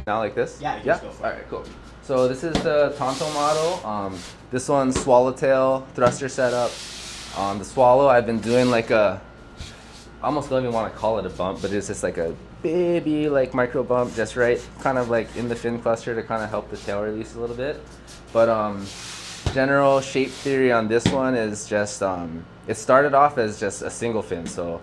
Now like this? Yeah, you just go for it. All right, cool. So this is the Tanto model. This one's swallowtail thruster setup. The swallow, I've been doing like I almost don't even want to call it a bump, but it's just like a baby like micro bump just right, kind of like in the fin cluster to kind of help the tail release a little bit. But general shape theory on this one is just it started off as just a single fin, so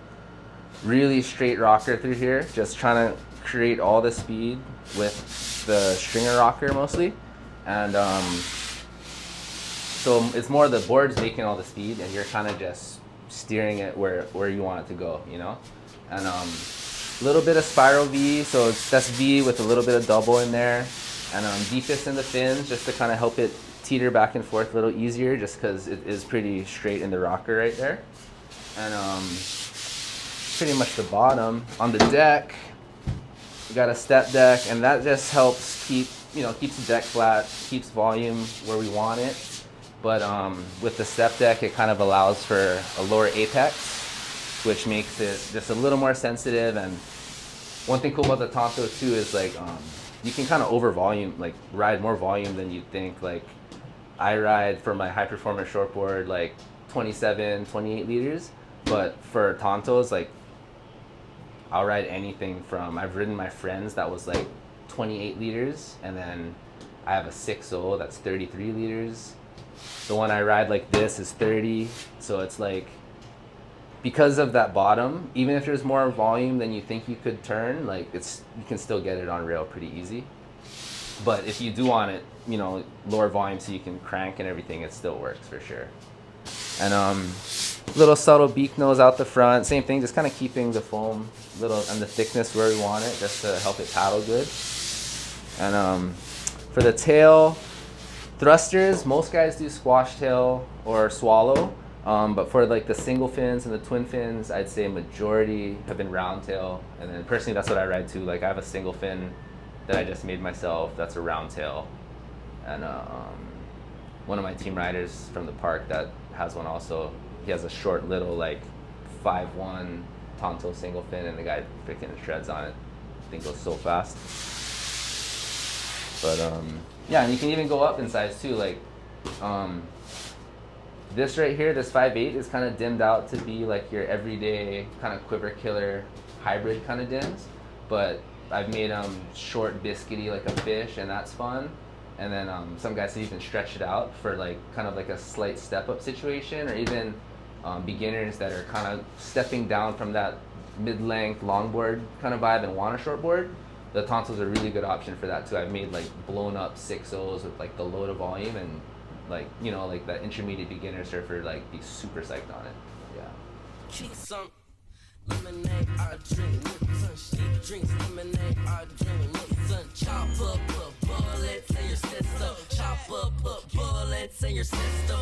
really straight rocker through here, just trying to create all the speed with the stringer rocker mostly. And so it's more the board's making all the speed and you're kind of just steering it where you want it to go, you know. And a little bit of spiral V, so that's V with a little bit of double in there, and deepest in the fins just to kind of help it teeter back and forth a little easier, just because it is pretty straight in the rocker right there. And pretty much the bottom on the deck, we got a step deck, and that just helps keeps the deck flat, keeps volume where we want it. But with the step deck, it kind of allows for a lower apex, which makes it just a little more sensitive. And one thing cool about the Tanto too is like you can kind of over volume, like ride more volume than you'd think. Like I ride for my high performance shortboard like 27, 28 liters, but for Tantos, like I'll ride anything from, I've ridden my friends that was like 28 liters, and then I have a 6.0 that's 33 liters. The one I ride like this is 30, so it's like, because of that bottom, even if there's more volume than you think you could turn, like you can still get it on rail pretty easy. But if you do want it, lower volume so you can crank and everything, it still works for sure. And little subtle beak nose out the front, same thing, just kind of keeping the foam little and the thickness where we want it, just to help it paddle good. And for the tail thrusters, most guys do squash tail or swallow, but for like the single fins and the twin fins, I'd say majority have been round tail. And then personally, that's what I ride too. Like I have a single fin that I just made myself, that's a round tail. And one of my team riders from the park that has one also, he has a short little like 5.1 Tanto single fin, and the guy freaking shreds on it. The thing goes so fast. But yeah, and you can even go up in size too. Like this right here, this 5.8 is kind of dimmed out to be like your everyday kind of quiver killer hybrid kind of dims. But I've made them short biscuity like a fish, and that's fun. And then some guys say you can stretch it out for like kind of like a slight step up situation, or even beginners that are kind of stepping down from that mid-length longboard kind of vibe and want a shortboard. The Tanto's a really good option for that too. I've made like blown up 6.0s with like the load of volume, and like like that intermediate beginner surfer like be super psyched on it. Yeah. Lemonade, I drink, she drinks lemonade, I drink, chop up bullets in your system, chop up bullets in your system.